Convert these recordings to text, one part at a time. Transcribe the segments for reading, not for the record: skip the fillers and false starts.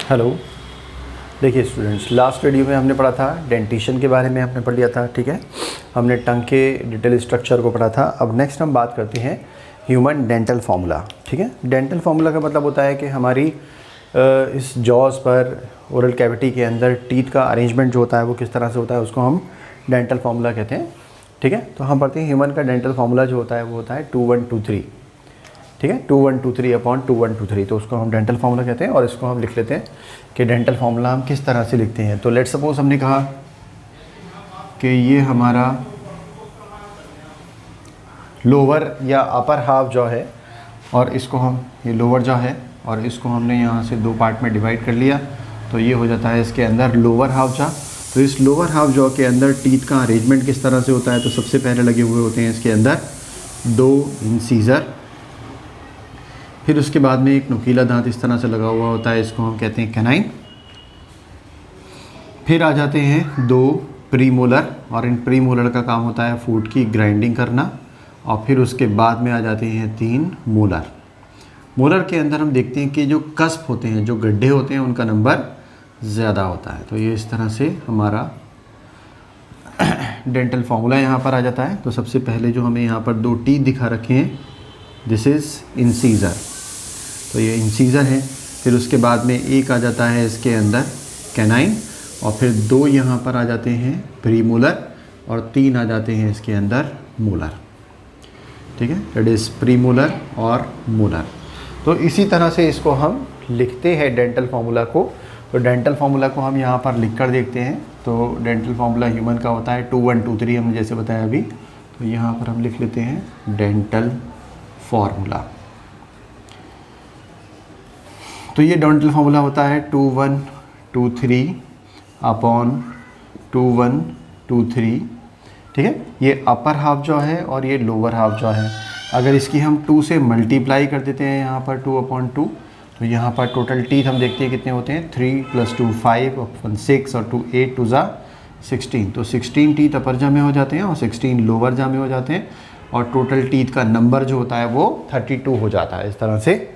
Hello. देखिए students, last video में हमने पढ़ा था डेंटिशन के बारे में, हमने पढ़ लिया था। ठीक है, हमने टंग के डिटेल स्ट्रक्चर को पढ़ा था। अब नेक्स्ट हम बात करते हैं ह्यूमन डेंटल फार्मूला। ठीक है, डेंटल फार्मूला का मतलब होता है कि हमारी इस जॉज पर ओरल कैविटी के अंदर टीथ का अरेंजमेंट जो होता है वो किस तरह से होता है, उसको हम डेंटल फार्मूला कहते हैं। ठीक है, तो हम पढ़ते हैं ह्यूमन का डेंटल फार्मूला जो होता है वो होता है 2123। ठीक है, 2123/2123, तो उसको हम डेंटल फार्मूला कहते हैं। और इसको हम लिख लेते हैं कि डेंटल फार्मूला हम किस तरह से लिखते हैं। तो लेट्स सपोज हमने कहा कि ये हमारा लोअर या अपर हाफ जॉ है, और इसको हम, ये लोअर जॉ है और इसको हमने यहाँ से दो पार्ट में डिवाइड कर लिया, तो ये हो जाता है इसके अंदर लोअर हाफ जॉ। तो इस लोअर हाफ जॉ के अंदर टीथ का अरेंजमेंट किस तरह से होता है, तो सबसे पहले लगे हुए होते हैं इसके अंदर दो इंसीजर, फिर उसके बाद में एक नुकीला दांत इस तरह से लगा हुआ होता है, इसको हम कहते हैं कैनाइन। फिर आ जाते हैं दो प्रीमोलर, और इन प्रीमोलर का काम होता है फूड की ग्राइंडिंग करना। और फिर उसके बाद में आ जाते हैं तीन मोलर। मोलर के अंदर हम देखते हैं कि जो कस्प होते हैं, जो गड्ढे होते हैं, उनका नंबर ज़्यादा होता है। तो ये इस तरह से हमारा डेंटल फार्मूला यहाँ पर आ जाता है। तो सबसे पहले जो हमें यहाँ पर दो टीथ दिखा रखे हैं, दिस इज़ इंसीजर, तो ये इंसीजर है। फिर उसके बाद में एक आ जाता है इसके अंदर कैनाइन, और फिर दो यहाँ पर आ जाते हैं प्रीमोलर, और तीन आ जाते हैं इसके अंदर मोलर। ठीक है, इट इज़ प्रीमोलर और मोलर। तो इसी तरह से इसको हम लिखते हैं डेंटल फार्मूला को। तो डेंटल फार्मूला को हम यहाँ पर लिख कर देखते हैं। तो डेंटल फार्मूला ह्यूमन का होता है 2123, हमने जैसे बताया अभी। तो यहाँ पर हम लिख लेते हैं डेंटल फार्मूला। तो ये डेंटल फार्मूला होता है 2123/2123। ठीक है, ये अपर हाफ जॉ है और ये लोअर हाफ जॉ है। अगर इसकी हम 2 से मल्टीप्लाई कर देते हैं यहाँ पर 2/2, तो यहाँ पर टोटल टीथ हम देखते हैं कितने होते हैं, 3 + 2 5 और 6 और 2 8 2 16। तो 16 टीथ अपर जॉ में हो जाते हैं और 16 लोअर जॉ में हो जाते हैं, और टोटल टीथ का नंबर जो होता है वो 32 हो जाता है इस तरह से।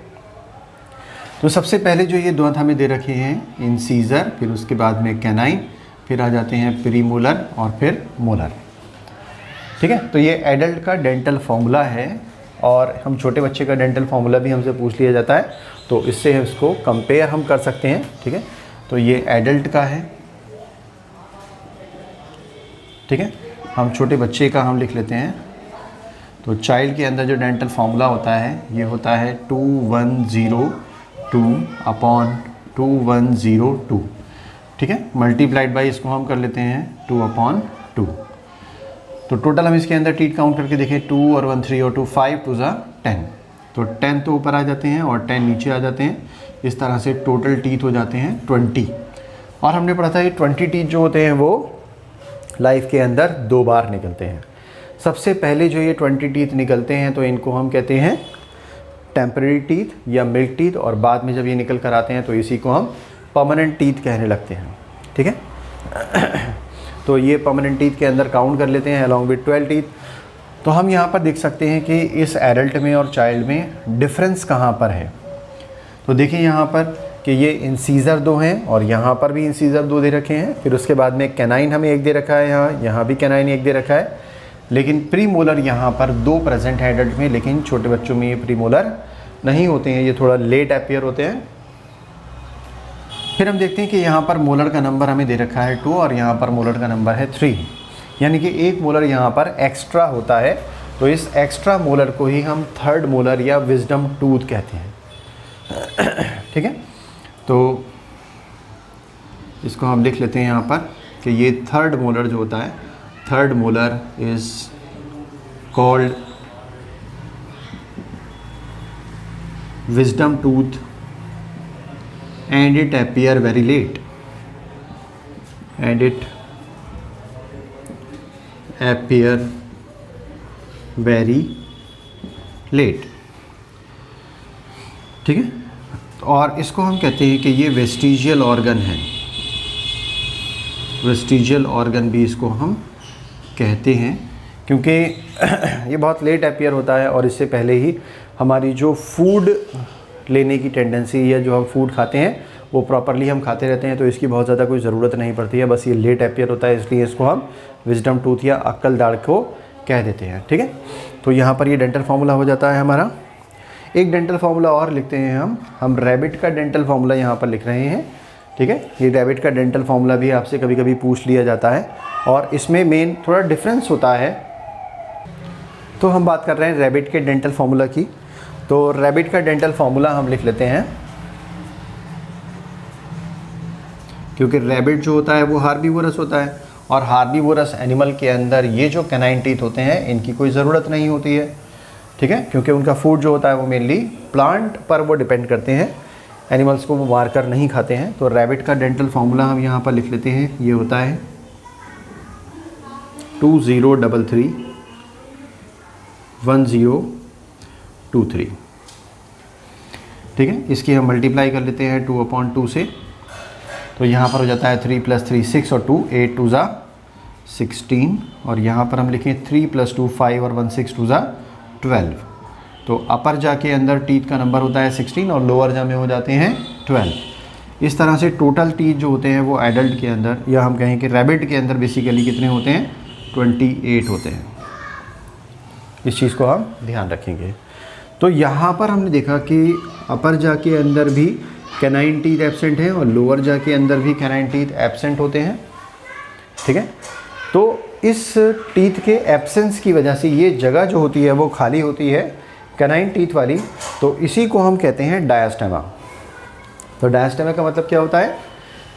तो सबसे पहले जो ये दांत हमें दे रखे हैं इंसीजर, फिर उसके बाद में कैनाइन, फिर आ जाते हैं प्रीमोलर और फिर मोलर। ठीक है, तो ये एडल्ट का डेंटल फार्मूला है, और हम छोटे बच्चे का डेंटल फार्मूला भी हमसे पूछ लिया जाता है, तो इससे इसको कंपेयर हम कर सकते हैं। ठीक है, तो ये एडल्ट का है। ठीक है, हम छोटे बच्चे का हम लिख लेते हैं। तो चाइल्ड के अंदर जो डेंटल फार्मूला होता है ये होता है 2102/2102। ठीक है, मल्टीप्लाइड बाई इसको हम कर लेते हैं 2/2। तो टोटल हम इसके अंदर टीथ काउंट करके देखें, 2 और 1 3 और 2 5 2 10। तो 10 तो ऊपर आ जाते हैं और 10 नीचे आ जाते हैं। इस तरह से टोटल टीथ हो जाते हैं 20। और हमने पढ़ा था ये 20 टीथ जो होते हैं वो लाइफ के अंदर 2 बार निकलते हैं। सबसे पहले जो ये 20 टीथ निकलते हैं तो इनको हम कहते हैं टेम्परेरी टीथ या मिल्क टीथ, और बाद में जब ये निकल कर आते हैं तो इसी को हम परमानेंट टीथ कहने लगते हैं। ठीक है, तो ये परमानेंट टीथ के अंदर काउंट कर लेते हैं अलॉन्ग विद 12 टीथ। तो हम यहाँ पर देख सकते हैं कि इस एडल्ट में और चाइल्ड में डिफरेंस कहाँ पर है। तो देखिए यहाँ पर कि ये इंसीजर 2 हैं, और यहाँ पर भी इंसीजर 2 दे रखे हैं। फिर उसके बाद में कैनाइन हमें एक दे रखा है, यहाँ भी कैनाइन एक दे रखा है। लेकिन प्रीमोलर यहाँ पर 2 प्रेजेंट है एडल्ट में, लेकिन छोटे बच्चों में ये प्रीमोलर नहीं होते हैं, ये थोड़ा लेट अपीयर होते हैं। फिर हम देखते हैं कि यहाँ पर मोलर का नंबर हमें दे रखा है 2, और यहाँ पर मोलर का नंबर है 3, यानी कि एक मोलर यहाँ पर एक्स्ट्रा होता है। तो इस एक्स्ट्रा मोलर को ही हम थर्ड मोलर या विजडम टूथ कहते हैं। ठीक है, तो इसको हम लिख लेते हैं यहाँ पर कि ये थर्ड मोलर जो होता है, third molar is called wisdom tooth and it appear very late, and it appear very late। ठीक है, और इसको हम कहते हैं कि ये वेस्टिजियल ऑर्गन है, वेस्टिजियल ऑर्गन भी इसको हम कहते हैं, क्योंकि ये बहुत लेट अपीयर होता है और इससे पहले ही हमारी जो फूड लेने की टेंडेंसी या जो हम फूड खाते हैं वो प्रॉपरली हम खाते रहते हैं, तो इसकी बहुत ज़्यादा कोई ज़रूरत नहीं पड़ती है। बस ये लेट अपीयर होता है, इसलिए इसको हम विजडम टूथ या अक्ल दाढ़ को कह देते हैं। ठीक है, तो यहाँ पर ये डेंटल फार्मूला हो जाता है हमारा। एक डेंटल फार्मूला और लिखते हैं हम रैबिट का डेंटल फार्मूला यहाँ पर लिख रहे हैं। ठीक है, ये रैबिट का डेंटल फार्मूला भी आपसे कभी कभी पूछ लिया जाता है और इसमें मेन थोड़ा डिफरेंस होता है। तो हम बात कर रहे हैं रैबिट के डेंटल फार्मूला की। तो रैबिट का डेंटल फार्मूला हम लिख लेते हैं, क्योंकि रैबिट जो होता है वो हार्बीवोरस होता है और हार्बीवोरस एनिमल के अंदर ये जो कैनाइन टीथ होते हैं इनकी कोई ज़रूरत नहीं होती है। ठीक है, क्योंकि उनका फूड जो होता है वो मेनली प्लांट पर वो डिपेंड करते हैं, एनिमल्स को वो मार कर नहीं खाते हैं। तो रैबिट का डेंटल फार्मूला हम यहाँ पर लिख लेते हैं, ये होता है 2033 1023। ठीक है, इसकी हम मल्टीप्लाई कर लेते हैं 2/2 से, तो यहाँ पर हो जाता है 3 + 3 6 और 2 8 2 ज़ा 16 और यहाँ पर हम लिखें 3 + 2 5 और 1 6 2 ज़ा 12। तो अपर जा के अंदर टीथ का नंबर होता है 16 और लोअर जा में हो जाते हैं 12। इस तरह से टोटल टीथ जो होते हैं वो एडल्ट के अंदर, या हम कहें कि रैबिट के अंदर बेसिकली कितने होते हैं, 28 होते हैं। इस चीज़ को हम ध्यान रखेंगे। तो यहाँ पर हमने देखा कि अपर जा के अंदर भी कैनाइन टीथ एब्सेंट हैं और लोअर जा के अंदर भी कैनाइन टीथ एब्सेंट होते हैं। ठीक है, तो इस टीथ के एब्सेंस की वजह से ये जगह जो होती है वो खाली होती है कैनाइन टीथ वाली, तो इसी को हम कहते हैं डायस्टेमा। तो डायस्टेमा का मतलब क्या होता है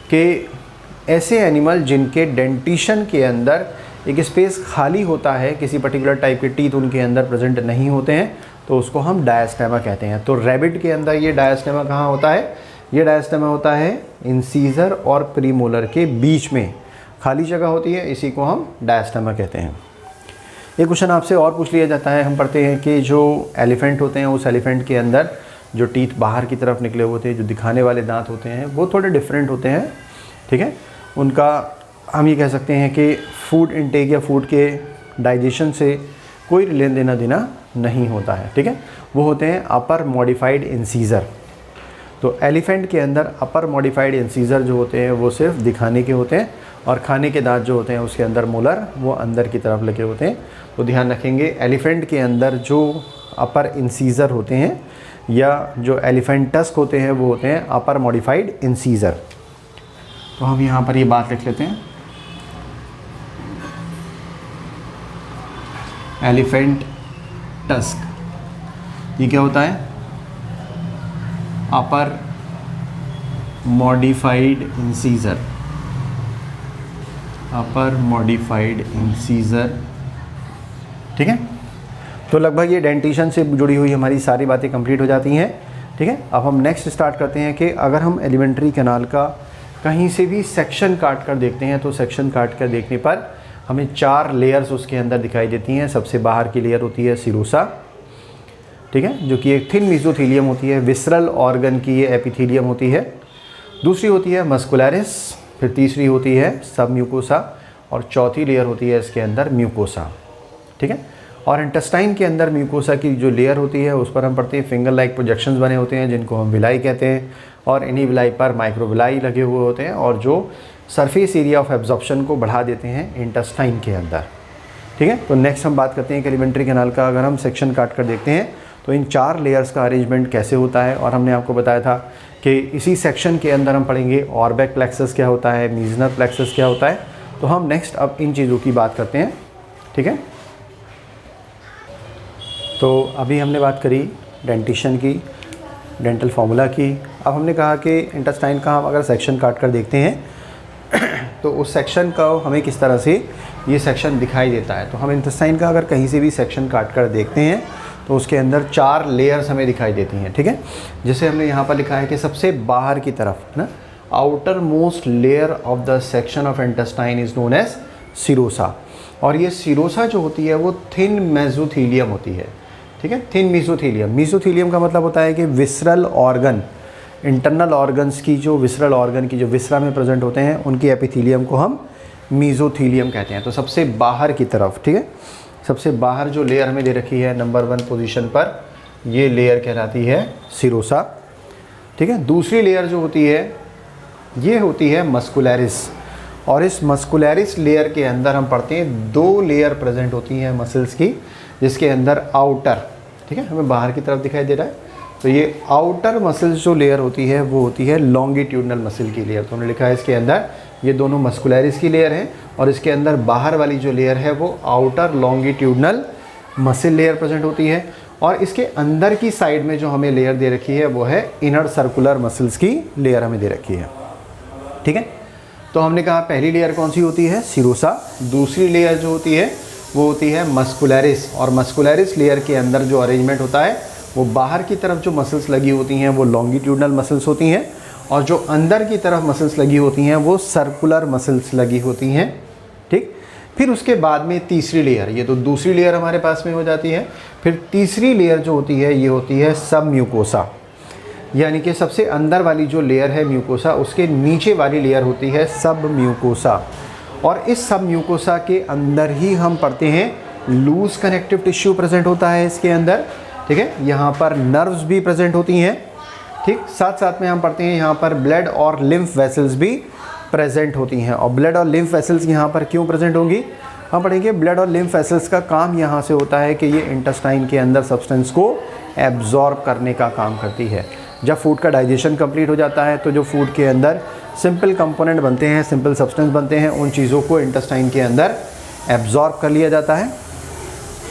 कि ऐसे एनिमल जिनके डेंटिशन के अंदर एक स्पेस खाली होता है, किसी पर्टिकुलर टाइप के टीथ उनके अंदर प्रेजेंट नहीं होते हैं, तो उसको हम डायस्टेमा कहते हैं। तो रैबिट के अंदर ये डायस्टेमा कहाँ होता है, ये डायस्टेमा होता है इंसीजर और प्रीमोलर के बीच में खाली जगह होती है, इसी को हम डायस्टेमा कहते हैं। एक क्वेश्चन आपसे और पूछ लिया जाता है, हम पढ़ते हैं कि जो एलिफेंट होते हैं उस एलिफेंट के अंदर जो टीथ बाहर की तरफ निकले होते हैं, जो दिखाने वाले दांत होते हैं वो थोड़े डिफरेंट होते हैं। ठीक है, उनका हम ये कह सकते हैं कि फूड इनटेक या फूड के डाइजेशन से कोई लेन देना देना नहीं होता है। ठीक है, वो होते हैं अपर मॉडिफाइड इंसीजर। तो एलिफेंट के अंदर अपर मॉडिफाइड इंसीजर जो होते हैं वो सिर्फ दिखाने के होते हैं और खाने के दांत जो होते हैं उसके अंदर मोलर वो अंदर की तरफ लगे होते हैं। तो ध्यान रखेंगे, एलिफेंट के अंदर जो अपर इंसीजर होते हैं या जो एलिफेंट टस्क होते हैं वो होते हैं अपर मॉडिफाइड इंसीजर। तो हम यहाँ पर ये बात लिख लेते हैं, एलिफेंट टस्क ये क्या होता है, अपर मॉडिफाइड इंसीजर, अपर मॉडिफाइड इंसीजर। ठीक है, तो लगभग ये डेंटिशन से जुड़ी हुई हमारी सारी बातें कंप्लीट हो जाती हैं। ठीक है, अब हम नेक्स्ट स्टार्ट करते हैं कि अगर हम एलिमेंट्री कैनाल का कहीं से भी सेक्शन काट कर देखते हैं तो सेक्शन काट कर देखने पर हमें 4 लेयर्स उसके अंदर दिखाई देती हैं। सबसे बाहर की लेयर होती है सिरोसा, ठीक है, जो कि एक थिन मेसोथीलियम होती है। विसरल ऑर्गन की ये एपिथीलियम होती है। दूसरी होती है मस्कुलरिस, फिर तीसरी होती है सब म्यूकोसा और चौथी लेयर होती है इसके अंदर म्यूकोसा। ठीक है, और इंटेस्टाइन के अंदर म्यूकोसा की जो लेयर होती है उस पर हम पढ़ते हैं फिंगर लाइक प्रोजेक्शंस बने होते हैं जिनको हम विलाई कहते हैं, और इन्हीं विलाई पर माइक्रोविलाई लगे हुए होते हैं और जो सरफेस एरिया ऑफ एब्जॉर्प्शन को बढ़ा देते हैं इंटेस्टाइन के अंदर। ठीक है, तो नेक्स्ट हम बात करते हैं कि एलिमेंट्री कैनाल का अगर हम सेक्शन काट कर देखते हैं तो इन 4 लेयर्स का अरेंजमेंट कैसे होता है। और हमने आपको बताया था कि इसी सेक्शन के अंदर हम पढ़ेंगे ऑर्बैक प्लेक्सस क्या होता है, मीजनर प्लेक्सस क्या होता है। तो हम नेक्स्ट अब इन चीज़ों की बात करते हैं। ठीक है, तो अभी हमने बात करी डेंटिशन की, डेंटल फार्मूला की। अब हमने कहा कि इंटेस्टाइन का हम अगर सेक्शन काट कर देखते हैं तो उस सेक्शन का हमें किस तरह से ये सेक्शन दिखाई देता है। तो हम इंटेस्टाइन का अगर कहीं से भी सेक्शन काट कर देखते हैं तो उसके अंदर 4 लेयर्स हमें दिखाई देती हैं। ठीक है, जैसे हमने यहाँ पर लिखा है कि सबसे बाहर की तरफ ना, outermost layer of the section of intestine is known as serosa. और ये सिरोसा जो होती है वो थिन मेसोथीलियम होती है। ठीक है, थिन मेसोथीलियम। मेसोथीलियम का मतलब होता है कि विसरल ऑर्गन, इंटरनल ऑर्गन्स की जो विसरल ऑर्गन की जो विसरा में प्रेजेंट होते हैं उनकी एपिथीलियम को हम मेसोथीलियम कहते हैं। तो सबसे बाहर की तरफ, ठीक है, सबसे बाहर जो लेयर हमें दे रखी है नंबर 1 पोजीशन पर, ये लेयर कहलाती है सिरोसा। ठीक है, दूसरी लेयर जो होती है ये होती है मस्कुलरिस। और इस मस्कुलरिस लेयर के अंदर हम पढ़ते हैं 2 लेयर प्रेजेंट होती हैं मसल्स की, जिसके अंदर आउटर, ठीक है, हमें बाहर की तरफ दिखाई दे रहा है, तो ये आउटर मसल्स जो लेयर होती है वो होती है लॉन्गिट्यूडनल मसल की लेयर। तो हमने लिखा है इसके अंदर ये दोनों मस्कुलरिस की लेयर है, और इसके अंदर बाहर वाली जो लेयर है वो outer longitudinal muscle layer present होती है। और इसके अंदर की साइड में जो हमें लेयर दे रखी है वो है इनर सर्कुलर मसल्स की लेयर हमें दे रखी है, ठीक है। तो हमने कहा पहली लेयर कौन सी होती है, सिरोसा। दूसरी लेयर जो होती है वो होती है मस्कुलरिस। और मस्कुलरिस लेयर के अंदर जो अरेंजमेंट होता है वो बाहर की तरफ जो मसल्स लगी होती हैं वो लॉन्गिट्यूडनल मसल्स होती हैं, और जो अंदर की तरफ मसल्स लगी होती हैं वो सर्कुलर मसल्स लगी होती हैं, ठीक। फिर उसके बाद में तीसरी लेयर, ये तो दूसरी लेयर हमारे पास में हो जाती है। फिर तीसरी लेयर जो होती है ये होती है सब म्यूकोसा, यानी कि सबसे अंदर वाली जो लेयर है म्यूकोसा, उसके नीचे वाली लेयर होती है सब म्यूकोसा। और इस सब म्यूकोसा के अंदर ही हम पढ़ते हैं लूज कनेक्टिव टिश्यू प्रेजेंट होता है इसके अंदर, ठीक है। यहाँ पर नर्व्स भी प्रेजेंट होती हैं, ठीक। साथ साथ में हम पढ़ते हैं यहाँ पर ब्लड और लिम्फ वेसल्स भी प्रेजेंट होती हैं। और ब्लड और लिम्फ वेसल्स यहाँ पर क्यों प्रेजेंट होंगी, हम पढ़ेंगे ब्लड और लिम्फ वेसल्स का काम यहाँ से होता है कि ये इंटेस्टाइन के अंदर सब्सटेंस को एब्जॉर्ब करने का काम करती है। जब फूड का डाइजेशन कंप्लीट हो जाता है तो जो फूड के अंदर सिंपल कंपोनेंट बनते हैं, सिंपल सब्सटेंस बनते हैं, उन चीज़ों को इंटेस्टाइन के अंदर एब्जॉर्ब कर लिया जाता है,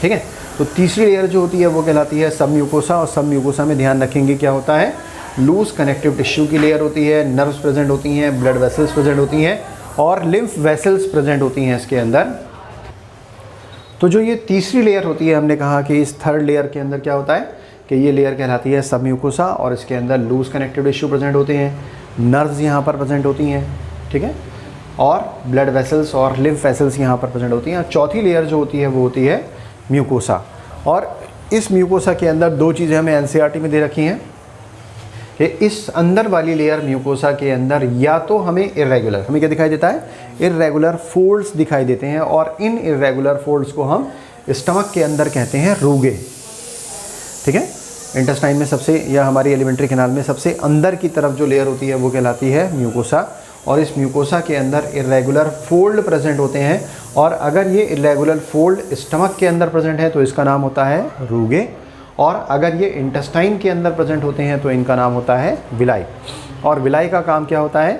ठीक है। तो तीसरी लेयर जो होती है वो कहलाती है सब म्यूकोसा। और सब म्यूकोसा में ध्यान रखेंगे क्या होता है, लूज कनेक्टिव टिश्यू की लेयर होती है, नर्व्स प्रेजेंट होती हैं, ब्लड वेसल्स प्रेजेंट होती हैं, और लिम्फ वेसल्स प्रेजेंट होती हैं इसके अंदर। तो जो ये तीसरी लेयर होती है, हमने कहा कि इस थर्ड लेयर के अंदर क्या होता है कि ये लेयर कहलाती है सब म्यूकोसा, और इसके अंदर लूज कनेक्टिव टिश्यू प्रेजेंट होते हैं, नर्व्स यहाँ पर प्रेजेंट होती हैं, ठीक है, और ब्लड वेसल्स और लिम्फ वेसल्स यहाँ पर प्रेजेंट होती हैं। और चौथी लेयर जो होती है वो होती है म्यूकोसा। और इस म्यूकोसा के अंदर 2 चीज़ें हमें एनसीईआरटी में दे रखी हैं कि इस अंदर वाली लेयर म्यूकोसा के अंदर या तो हमें इर्रेगुलर, हमें क्या दिखाई देता है, इर्रेगुलर फोल्ड्स दिखाई देते हैं, और इन इर्रेगुलर फोल्ड्स को हम स्टमक के अंदर कहते हैं रूगे, ठीक है। इंटेस्टाइन में सबसे, या हमारी एलिमेंट्री कैनाल में सबसे अंदर की तरफ जो लेयर होती है वो कहलाती है म्यूकोसा। और इस म्यूकोसा के अंदर इर्रेगुलर फोल्ड प्रेजेंट होते हैं, और अगर ये इर्रेगुलर फोल्ड स्टमक के अंदर प्रेजेंट है तो इसका नाम होता है रूगे, और अगर ये इंटेस्टाइन के अंदर प्रेजेंट होते हैं तो इनका नाम होता है विलाई। और विलाई का काम क्या होता है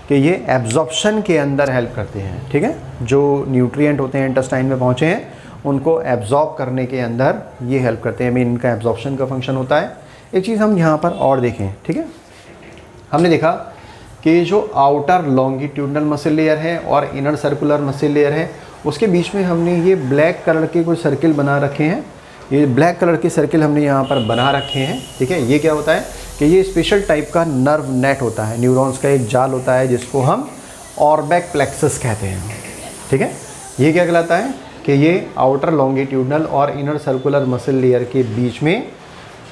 कि ये एब्जॉर्प्शन के अंदर हेल्प करते हैं, ठीक है। जो न्यूट्रिएंट होते हैं इंटेस्टाइन में पहुँचे हैं उनको एब्जॉर्ब करने के अंदर ये हेल्प करते हैं, मीन इनका एब्जॉर्प्शन का फंक्शन होता है। एक चीज़ हम यहाँ पर और देखें, ठीक है, हमने देखा कि जो आउटर लॉन्गिट्यूडनल मसल लेयर है और इनर सर्कुलर मसल लेयर है, उसके बीच में हमने ये ब्लैक कलर के कुछ सर्किल बना रखे हैं। ये ब्लैक कलर के सर्किल हमने यहाँ पर बना रखे हैं, ठीक है। ये क्या होता है कि ये स्पेशल टाइप का नर्व नेट होता है, न्यूरॉन्स का एक जाल होता है जिसको हम ऑर्बैक प्लेक्सस कहते हैं, ठीक है। ये क्या कहलाता है कि ये आउटर लॉन्गिट्यूडनल और इनर सर्कुलर मसल लेयर के बीच में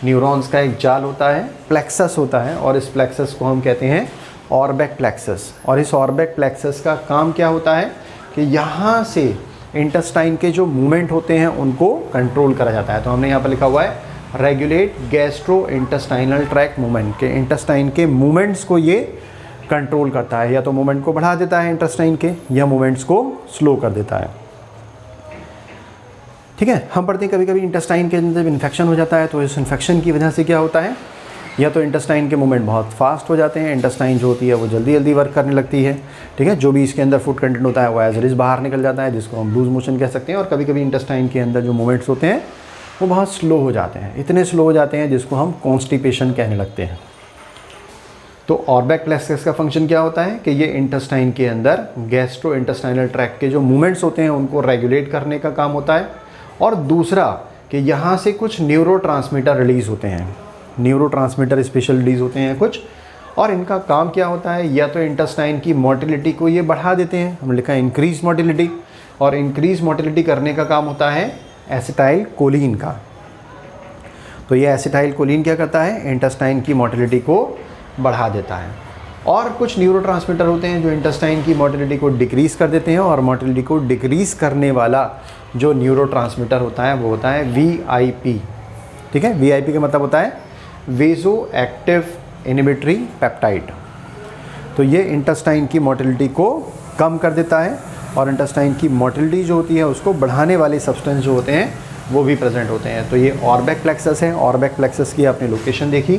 न्यूरॉन्स का एक जाल होता है, प्लेक्सस होता है, और इस प्लेक्सस को हम कहते हैं ऑर्बैक प्लेक्सस। और इस ऑर्बैक प्लेक्सस का काम क्या होता है कि यहाँ से इंटेस्टाइन के जो मूवमेंट होते हैं उनको कंट्रोल करा जाता है। तो हमने यहाँ पर लिखा हुआ है regulate gastro intestinal tract movement, के इंटेस्टाइन के मूवमेंट्स को ये कंट्रोल करता है, या तो मूवमेंट को बढ़ा देता है इंटेस्टाइन के, या मूवमेंट्स को स्लो कर देता है, ठीक है। हम पढ़ते हैं कभी कभी इंटेस्टाइन के अंदर इन्फेक्शन हो जाता है, तो इस इन्फेक्शन की वजह से क्या होता है, या तो इंटेस्टाइन के मूवमेंट बहुत फास्ट हो जाते हैं, इंटेस्टाइन जो होती है वो जल्दी जल्दी वर्क करने लगती है, ठीक है। जो भी इसके अंदर फूड कंटेंट होता है वो एज इट इज़ बाहर निकल जाता है, जिसको हम लूज मोशन कह सकते हैं। और कभी कभी इंटेस्टाइन के अंदर जो मूवमेंट्स होते हैं वो बहुत स्लो हो जाते हैं, इतने स्लो हो जाते हैं जिसको हम कॉन्स्टिपेशन कहने लगते हैं। तो ऑर्बैक प्लेक्सस का फंक्शन क्या होता है कि ये इंटेस्टाइन के अंदर गैस्ट्रो इंटेस्टाइनल ट्रैक्ट के जो मूवमेंट्स होते हैं उनको रेगुलेट करने का काम होता है। और दूसरा कि यहाँ से कुछ न्यूरोट्रांसमीटर रिलीज़ होते हैं, न्यूरोट्रांसमीटर स्पेशल रिलीज़ होते हैं कुछ, और इनका काम क्या होता है, या तो इंटेस्टाइन की मोटिलिटी को ये बढ़ा देते हैं, हमने लिखा है इंक्रीज मोटिलिटी, और इंक्रीज मोटिलिटी करने का काम होता है एसिटाइल कोलिन का। तो ये एसिटाइल कोलिन क्या करता है, इंटेस्टाइन की मोटिलिटी को बढ़ा देता है। और कुछ न्यूरोट्रांसमीटर होते हैं जो इंटेस्टाइन की मोटिलिटी को डिक्रीज़ कर देते हैं, और मोटिलिटी को डिक्रीज़ करने वाला जो न्यूरोट्रांसमीटर होता है वो होता है VIP, ठीक है। VIP का मतलब होता है वेजो एक्टिव इनहिबिटरी पेप्टाइड। तो ये इंटेस्टाइन की मोटिलिटी को कम कर देता है और इंटेस्टाइन की मोटिलिटी जो होती है उसको बढ़ाने वाले सब्सटेंस जो होते हैं वो भी प्रेजेंट होते हैं। तो ये ऑर्बैक प्लेक्सस है। ऑर्बैक प्लेक्सस की आपने लोकेशन देखी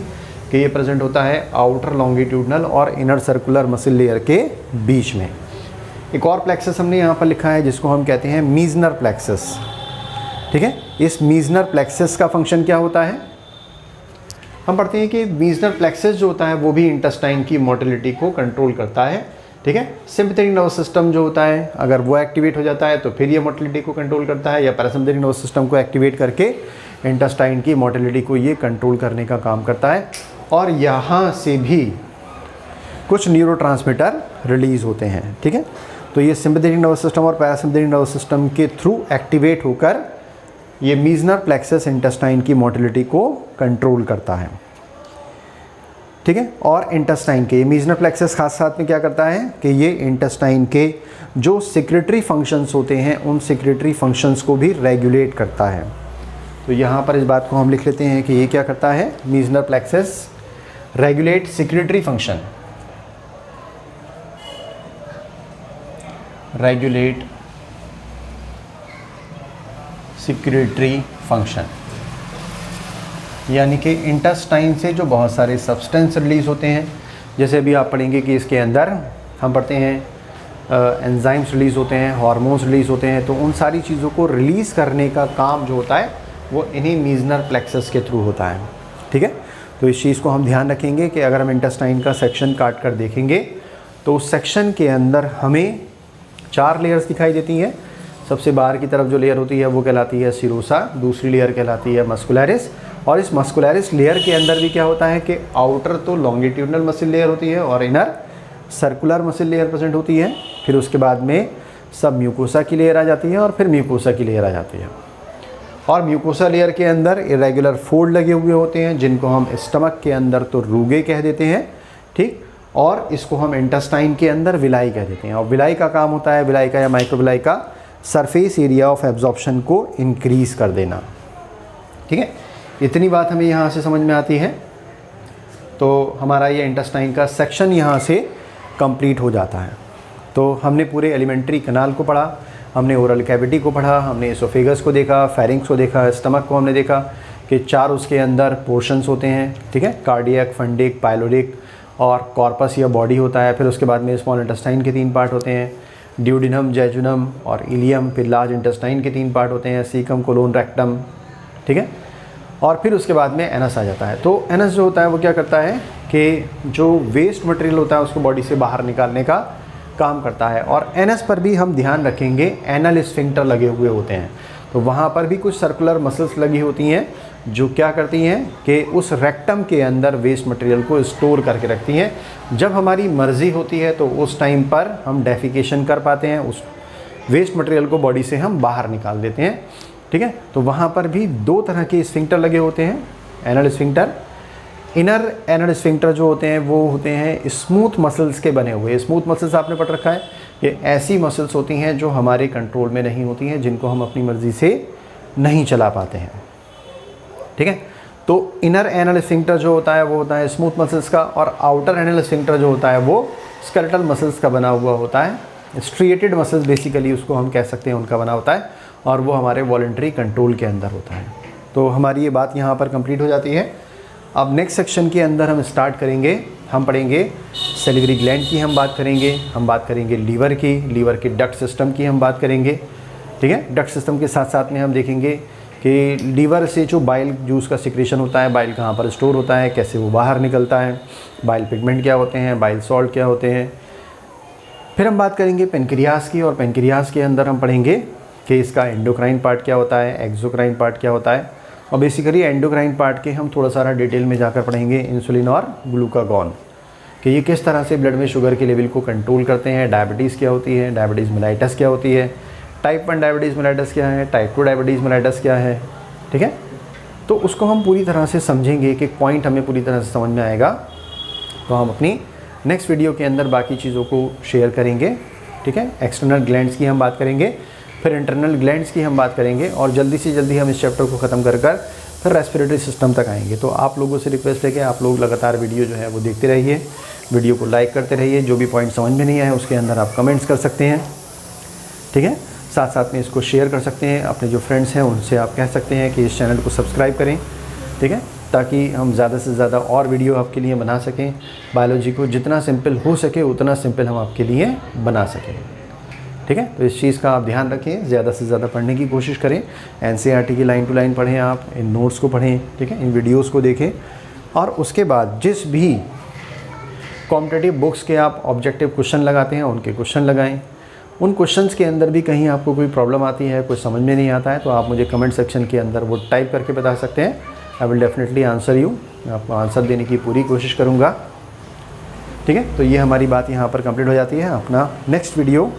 कि ये प्रेजेंट होता है आउटर लॉन्गिट्यूडनल और इनर सर्कुलर मसल लेयर के बीच में। एक और प्लेक्सस हमने यहाँ पर लिखा है जिसको हम कहते हैं मीजनर प्लेक्सस। ठीक है, इस मीजनर प्लेक्सस का फंक्शन क्या होता है? हम पढ़ते हैं कि मीजनर प्लेक्सस जो होता है वो भी इंटेस्टाइन की मोटिलिटी को कंट्रोल करता है। ठीक है, सिंपैथेटिक नर्वस सिस्टम जो होता है अगर वो एक्टिवेट हो जाता है तो फिर ये मोटिलिटी को कंट्रोल करता है, या पैरासिम्पैथेटिक नर्वस सिस्टम को एक्टिवेट करके इंटेस्टाइन की मोटिलिटी को ये कंट्रोल करने का काम करता है। और यहाँ से भी कुछ न्यूरोट्रांसमीटर रिलीज होते हैं। ठीक है, तो ये सिंपैथेटिक नर्वस सिस्टम और पैरासिम्पैथेटिक नर्वस सिस्टम के थ्रू एक्टिवेट होकर ये मीजनर प्लेक्सस इंटेस्टाइन की मोटिलिटी को कंट्रोल करता है। ठीक है, और इंटेस्टाइन के मीजनर प्लेक्सस खास साथ में क्या करता है कि ये इंटेस्टाइन के जो सेक्रेटरी फंक्शंस होते हैं उन सेक्रेटरी फंक्शंस को भी रेगुलेट करता है। तो यहाँ पर इस बात को हम लिख लेते हैं कि ये क्या करता है, Meissner plexus regulate secretary function, regulate secretary function, यानी कि इंटेस्टाइन से जो बहुत सारे सब्सटेंस रिलीज़ होते हैं। जैसे अभी आप पढ़ेंगे कि इसके अंदर हम पढ़ते हैं एंजाइम्स रिलीज़ होते हैं, हार्मोन्स रिलीज़ होते हैं, तो उन सारी चीज़ों को रिलीज़ करने का काम जो होता है वो इन्हीं मीजनर प्लेक्सस के थ्रू होता है। ठीक है, तो इस चीज़ को हम ध्यान रखेंगे कि अगर हम इंटेस्टाइन का सेक्शन काट कर देखेंगे तो उस सेक्शन के अंदर हमें 4 लेयर्स दिखाई देती हैं। सबसे बाहर की तरफ जो लेयर होती है वो कहलाती है सीरोसा, दूसरी लेयर कहलाती है मस्कुलरिस, और इस मस्कुलरिस लेयर के अंदर भी क्या होता है कि आउटर तो लॉन्गिट्यूडनल मसल लेयर होती है और inner circular muscle layer present होती है। फिर उसके बाद में सब म्यूकोसा की लेयर आ जाती है और फिर म्यूकोसा की लेयर आ जाती है। और म्यूकोसा लेयर के अंदर इरेगुलर फोल्ड लगे हुए होते हैं जिनको हम स्टमक के अंदर तो रूगे कह देते हैं। ठीक, और इसको हम इंटेस्टाइन के अंदर विलाई कह देते हैं। और विलाई का काम होता है, विलाई का या माइक्रोविलाई का सरफेस एरिया ऑफ एब्जॉर्प्शन को इंक्रीज़ कर देना। ठीक है, इतनी बात हमें यहाँ से समझ में आती है। तो हमारा ये इंटेस्टाइन का सेक्शन यहाँ से कंप्लीट हो जाता है। तो हमने पूरे एलिमेंट्री कनाल को पढ़ा, हमने ओरल कैविटी को पढ़ा, हमने एसोफेगस को देखा, फेरिंक्स को देखा, स्टमक को हमने देखा कि 4 उसके अंदर पोर्शंस होते हैं। ठीक है, कार्डियक, फंडिक, पाइलोरिक और कॉर्पस या बॉडी होता है। फिर उसके बाद में स्मॉल इंटेस्टाइन के 3 पार्ट होते हैं, ड्यूडिनम, जेजुनम और इलियम। फिर लार्ज इंटेस्टाइन के 3 पार्ट होते हैं, सीकम, कोलोन, रेक्टम। ठीक है, और फिर उसके बाद में एनस आ जाता है। तो एनस जो होता है वो क्या करता है कि जो वेस्ट मटेरियल होता है उसको बॉडी से बाहर निकालने का काम करता है। और एनस पर भी हम ध्यान रखेंगे एनल स्फिंक्टर लगे हुए होते हैं, तो वहाँ पर भी कुछ सर्कुलर मसल्स लगी होती हैं जो क्या करती हैं कि उस रेक्टम के अंदर वेस्ट मटेरियल को स्टोर करके रखती हैं। जब हमारी मर्ज़ी होती है तो उस टाइम पर हम डेफिकेशन कर पाते हैं, उस वेस्ट मटेरियल को बॉडी से हम बाहर निकाल देते हैं। ठीक है, तो वहाँ पर भी 2 तरह के स्फिंक्टर लगे होते हैं, anal sphincter. Inner anal sphincter जो होते हैं वो होते हैं स्मूथ मसल्स के बने हुए। स्मूथ मसल्स आपने पढ़ रखा है, ये ऐसी मसल्स होती हैं जो हमारे कंट्रोल में नहीं होती हैं, जिनको हम अपनी मर्ज़ी से नहीं चला पाते हैं। ठीक है, तो इनर एनल स्फिंक्टर जो होता है वो होता है स्मूथ मसल्स का, और आउटर एनल स्फिंक्टर जो होता है वो स्केलेटल मसल्स का बना हुआ होता है। स्ट्रिएटेड मसल्स बेसिकली उसको हम कह सकते हैं उनका बना होता है, और वो हमारे वॉलंटरी कंट्रोल के अंदर होता है। तो हमारी ये बात यहाँ पर कंप्लीट हो जाती है। अब नेक्स्ट सेक्शन के अंदर हम स्टार्ट करेंगे, हम पढ़ेंगे सैलिवरी ग्लैंड की हम बात करेंगे, हम बात करेंगे लीवर की, लीवर के डक्ट सिस्टम की हम बात करेंगे। ठीक है, डक्ट सिस्टम के साथ साथ में हम देखेंगे कि लीवर से जो बाइल जूस का सिक्रेशन होता है, बाइल कहाँ पर स्टोर होता है, कैसे वो बाहर निकलता है, बाइल पिगमेंट क्या होते हैं, बाइल सॉल्ट क्या होते हैं। फिर हम बात करेंगे पेनक्रियास की, और पेनक्रियास के अंदर हम पढ़ेंगे कि इसका एंडोक्राइन पार्ट क्या होता है, एक्सोक्राइन पार्ट क्या होता है, और बेसिकली एंडोक्राइन पार्ट के हम थोड़ा सारा डिटेल में जाकर पढ़ेंगे इंसुलिन और ग्लूकागॉन कि ये किस तरह से ब्लड में शुगर के लेवल को कंट्रोल करते हैं। डायबिटीज़ क्या होती है, डायबिटीज़ मेलाइटस क्या होती है, टाइप 1 डायबिटीज़ मेलाइटस क्या है, टाइप 2 डायबिटीज़ मेलाइटस क्या है। ठीक है, तो उसको हम पूरी तरह से समझेंगे, एक एक पॉइंट हमें पूरी तरह से समझ में आएगा। तो हम अपनी नेक्स्ट वीडियो के अंदर बाकी चीज़ों को शेयर करेंगे। ठीक है, एक्सटर्नल ग्लैंड्स की हम बात करेंगे, फिर इंटरनल ग्लैंड्स की हम बात करेंगे, और जल्दी से जल्दी हम इस चैप्टर को ख़त्म कर फिर रेस्पिरेटरी सिस्टम तक आएंगे। तो आप लोगों से रिक्वेस्ट है कि आप लोग लगातार वीडियो जो है वो देखते रहिए। वीडियो को लाइक करते रहिए, जो भी पॉइंट समझ में नहीं आए उसके अंदर आप कमेंट्स कर सकते हैं, ठीक है। साथ साथ में इसको शेयर कर सकते हैं, अपने जो फ्रेंड्स हैं उनसे आप कह सकते हैं कि इस चैनल को सब्सक्राइब करें, ठीक है, ताकि हम ज़्यादा से ज़्यादा और वीडियो आपके लिए बना सकें। बायोलॉजी को जितना सिंपल हो सके उतना सिंपल हम आपके लिए बना सकें, ठीक है। तो इस चीज़ का आप ध्यान रखें, ज़्यादा से ज़्यादा पढ़ने की कोशिश करें। एनसीईआरटी की लाइन टू लाइन पढ़ें, आप इन नोट्स को पढ़ें, ठीक है, इन वीडियोज़ को देखें, और उसके बाद जिस भी कॉम्पिटिटिव बुक्स के आप ऑब्जेक्टिव क्वेश्चन लगाते हैं उनके क्वेश्चन लगाएं। उन क्वेश्चंस के अंदर भी कहीं आपको कोई प्रॉब्लम आती है, कुछ समझ में नहीं आता है, तो आप मुझे कमेंट सेक्शन के अंदर वो टाइप करके बता सकते हैं। I will definitely answer you, मैं आपको आंसर देने की पूरी कोशिश करूँगा, ठीक है। तो ये हमारी बात यहाँ पर कंप्लीट हो जाती है। अपना नेक्स्ट वीडियो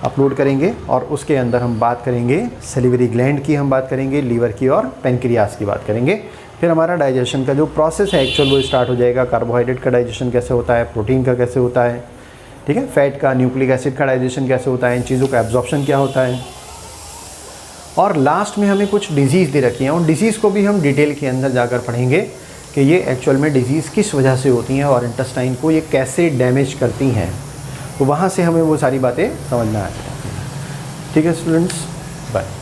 अपलोड करेंगे और उसके अंदर हम बात करेंगे सैलिवरी ग्लैंड की, हम बात करेंगे लीवर की और पेनक्रियास की बात करेंगे। फिर हमारा डाइजेशन का जो प्रोसेस है एक्चुअल वो स्टार्ट हो जाएगा। कार्बोहाइड्रेट का डाइजेशन कैसे होता है, प्रोटीन का कैसे होता है, ठीक है, फैट का, न्यूक्लिक एसिड का डाइजेशन कैसे होता है, इन चीज़ों का एब्जॉर्प्शन क्या होता है, और लास्ट में हमें कुछ डिजीज़ दे रखी हैं। उन डिजीज़ को भी हम डिटेल के अंदर जाकर पढ़ेंगे कि ये एक्चुअल में डिजीज़ किस वजह से होती हैं और इंटेस्टाइन को ये कैसे डैमेज करती हैं। तो वहाँ से हमें वो सारी बातें समझ में आ जाती हैं, ठीक है स्टूडेंट्स, बाय।